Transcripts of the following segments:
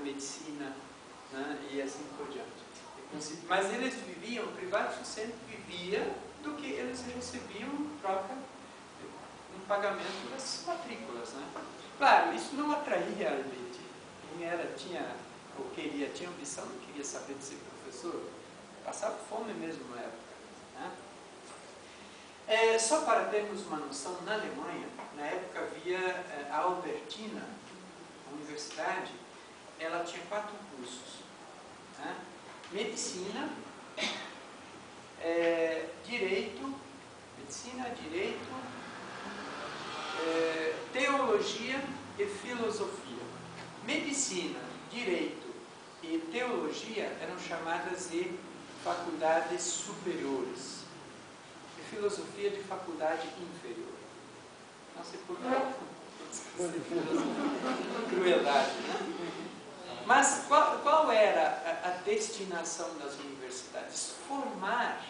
medicina, né, e assim por diante. Mas eles viviam, o privado sempre vivia do que eles recebiam em troca, no pagamento das matrículas, né? Claro, isso não atraía a elite. Quem tinha ambição, não queria saber de ser professor, passava fome mesmo na época, né? Só para termos uma noção, na Alemanha, na época havia a Albertina, a universidade, ela tinha 4 cursos, né? Medicina, direito, teologia e filosofia. Medicina, direito e teologia eram chamadas de faculdades superiores. E filosofia de faculdade inferior. Não sei por que. Crueldade, né? Mas qual era a destinação das universidades? Formar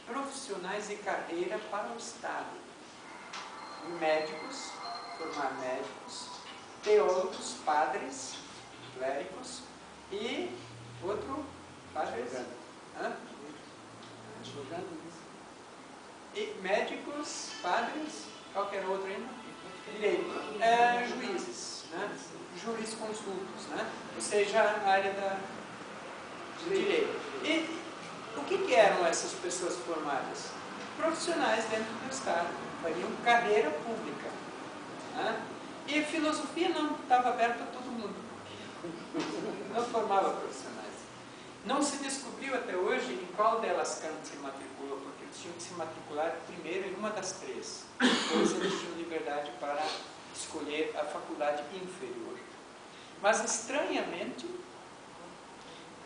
profissionais de carreira para o Estado. Médicos, formar médicos, teólogos, padres, clérigos e outro, padres? E médicos, padres, qualquer outro ainda? Direito. Juízes, né? Jurisconsultos, né? Ou seja, a área da direito. E o que eram essas pessoas formadas? Profissionais dentro do Estado, fariam carreira pública, né? E a filosofia não estava aberta a todo mundo, não formava profissionais. Não se descobriu até hoje em qual delas Kant se matriculou, porque eles tinham que se matricular primeiro em uma das 3. Depois eles tinham liberdade para escolher a faculdade inferior. Mas, estranhamente,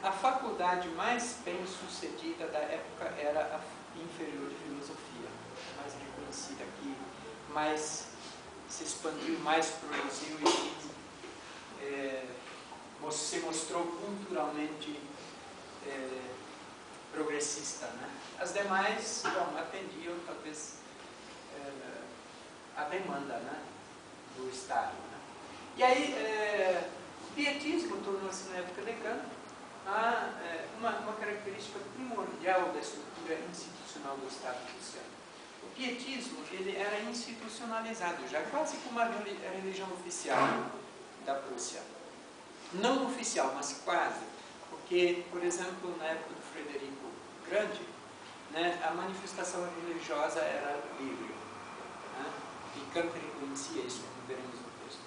a faculdade mais bem sucedida da época era a inferior de filosofia, mais reconhecida aqui, mais se expandiu, mais produziu e se mostrou culturalmente progressista, né? As demais, bom, atendiam talvez a demanda, né, do Estado, né? E aí, o pietismo tornou-se na época de Kant uma característica primordial da estrutura institucional do Estado prussiano. O pietismo ele era institucionalizado já, quase como a religião oficial da Prússia. Não oficial, mas quase. Porque, por exemplo, na época do Frederico Grande, né, a manifestação religiosa era livre, né? E Kant reconhecia isso, como veremos no texto.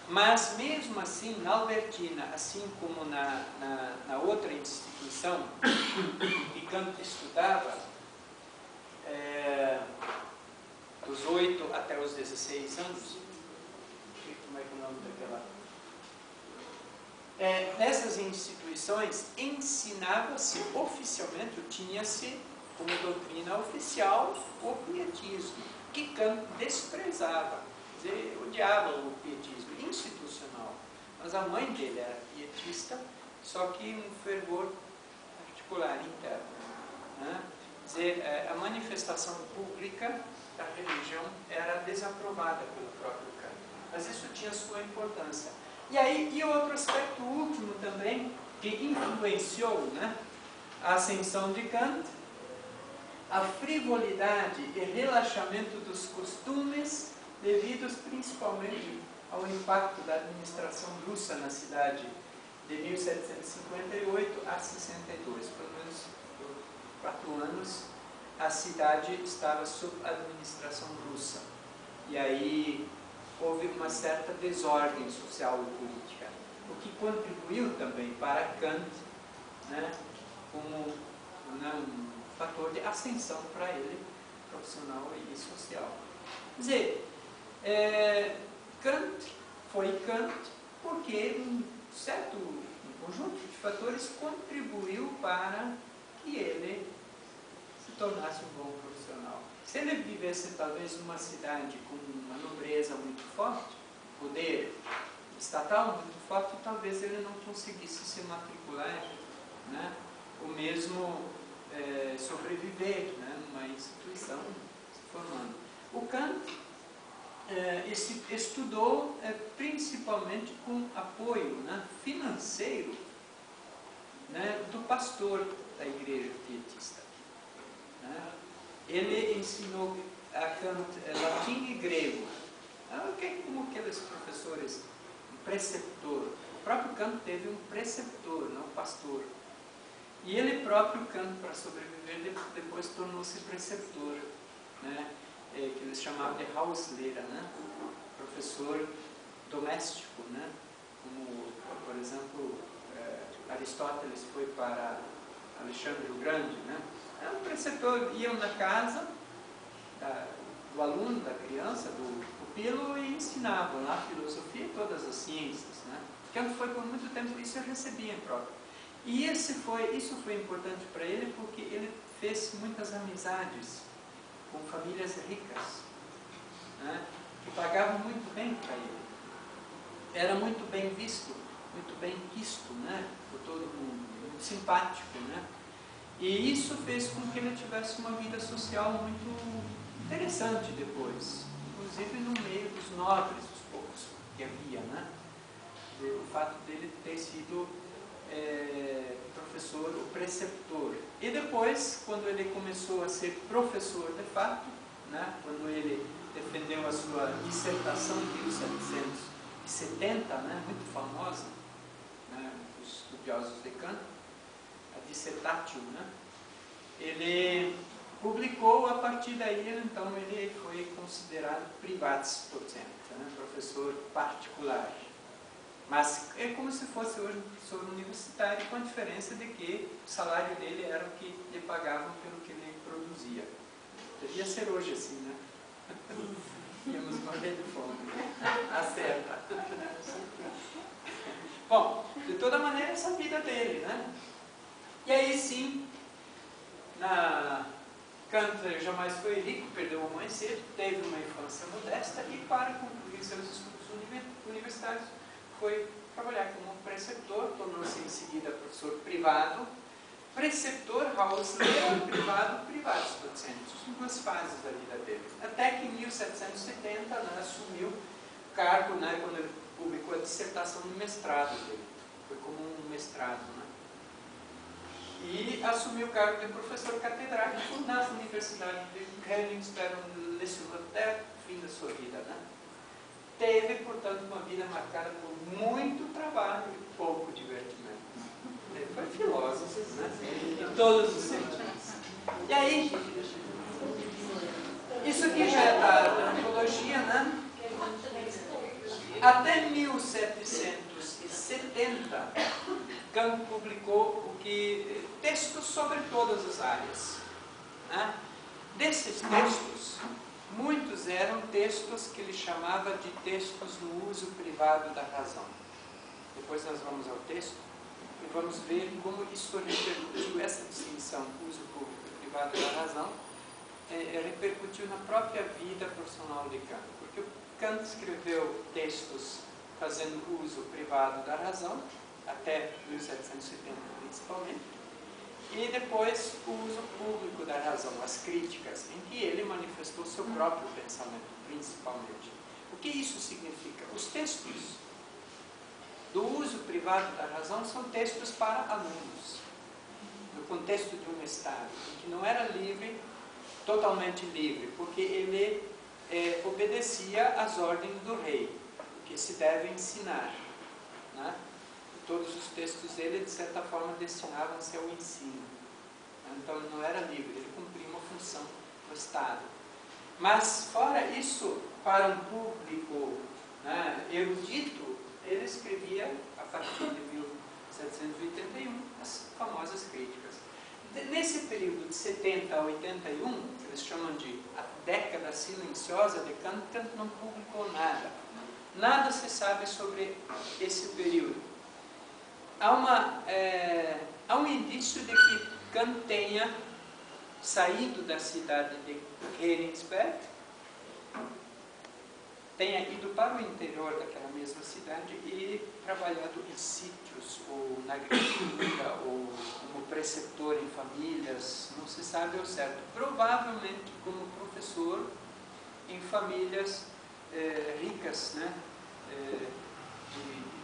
Mas, mesmo assim, na Albertina, assim como na outra instituição que Kant estudava, dos 8 até os 16 anos, como é que é o nome daquela? Nessas instituições ensinava-se oficialmente, tinha-se como doutrina oficial o pietismo, que Kant desprezava, quer dizer, odiava o pietismo institucional. Mas a mãe dele era pietista, só que um fervor particular, interno, né? Quer dizer, a manifestação pública da religião era desaprovada pelo próprio Kant. Mas isso tinha sua importância. E outro aspecto último também, que influenciou, né, a ascensão de Kant, a frivolidade e relaxamento dos costumes devidos principalmente ao impacto da administração russa na cidade de 1758 a 62. Pelo menos por 4 anos a cidade estava sob administração russa. E aí houve uma certa desordem social e política, o que contribuiu também para Kant, né, como um fator de ascensão para ele, profissional e social. Quer dizer, Kant foi Kant porque um conjunto de fatores contribuiu para que ele se tornasse um bom profissional. Se ele vivesse talvez numa cidade com uma nobreza muito forte, poder estatal muito forte, talvez ele não conseguisse se matricular, né, ou mesmo sobreviver, né, numa instituição se formando. O Kant estudou principalmente com apoio, né, financeiro, né, do pastor da igreja pietista. Né? Ele ensinou a Kant latim e grego. Como aqueles professores, um preceptor. O próprio Kant teve um preceptor, não um pastor. E ele próprio, Kant, para sobreviver, depois tornou-se preceptor, né? Que eles chamavam de Hauslehrer, né? Professor doméstico, né? Como, por exemplo, Aristóteles foi para Alexandre o Grande, né? O preceptor ia na casa do aluno, da criança, do pupilo, e ensinava lá a filosofia e todas as ciências, né? Kant foi por muito tempo, isso eu recebia em prova. E isso foi importante para ele porque ele fez muitas amizades com famílias ricas, né, que pagavam muito bem para ele. Era muito bem visto, muito bem quisto, né, por todo mundo, muito simpático, né? E isso fez com que ele tivesse uma vida social muito interessante depois, inclusive no meio dos nobres, dos poucos que havia, né? O fato dele ter sido professor, o preceptor. E depois, quando ele começou a ser professor de fato, né, quando ele defendeu a sua dissertação em 1770, né, muito famosa, né, dos estudiosos de Kant, a Dissertatio, né, ele publicou. A partir daí, então, ele foi considerado Privatdozent, né, professor particular. Mas é como se fosse hoje um professor universitário, com a diferença de que o salário dele era o que lhe pagavam pelo que ele produzia. Devia ser hoje assim, né? Íamos morrer de fome. Acerta. Bom, de toda maneira, essa vida dele, né? E aí sim, Kant jamais foi rico, perdeu a mãe cedo, teve uma infância modesta e, para concluir seus estudos universitários, foi trabalhar como preceptor, tornou-se em seguida professor privado, preceptor, Hauslehrer, privado, Privatdozent, em duas fases da vida dele. Até que em 1770, né, assumiu o cargo, né, quando ele publicou a dissertação de mestrado dele. Foi como um mestrado, né? E assumiu o cargo de professor catedrático na Universidade de Königsberg, até o fim da sua vida, né? Teve, portanto, uma vida marcada por muito trabalho e pouco divertimento. Ele foi filósofo, né? Em todos os sentidos. E aí, isso aqui já é da antologia, né? Até 1770, Kant publicou textos sobre todas as áreas, né? Desses textos, muitos eram textos que ele chamava de textos no uso privado da razão. Depois nós vamos ao texto e vamos ver como isso repercutiu, essa distinção, uso público e privado da razão, repercutiu na própria vida profissional de Kant. Porque Kant escreveu textos fazendo uso privado da razão, até 1770 principalmente, e depois o uso público da razão, as críticas, em que ele manifestou seu próprio pensamento, principalmente. O que isso significa? Os textos do uso privado da razão são textos para alunos, no contexto de um Estado, que não era livre, totalmente livre, porque ele obedecia às ordens do rei, o que se deve ensinar, né? Todos os textos dele, de certa forma, destinavam-se ao ensino. Então, ele não era livre, ele cumpria uma função no Estado. Mas, fora isso, para um público, né, erudito, ele escrevia, a partir de 1781, as famosas críticas. Nesse período de 70 a 81, que eles chamam de a década silenciosa de Kant, Kant não publicou nada. Nada se sabe sobre esse período. Há um indício de que Kant tenha saído da cidade de Königsberg, tenha ido para o interior daquela mesma cidade e trabalhado em sítios, ou na agricultura, ou como preceptor em famílias, não se sabe ao certo. Provavelmente como professor em famílias ricas, né, de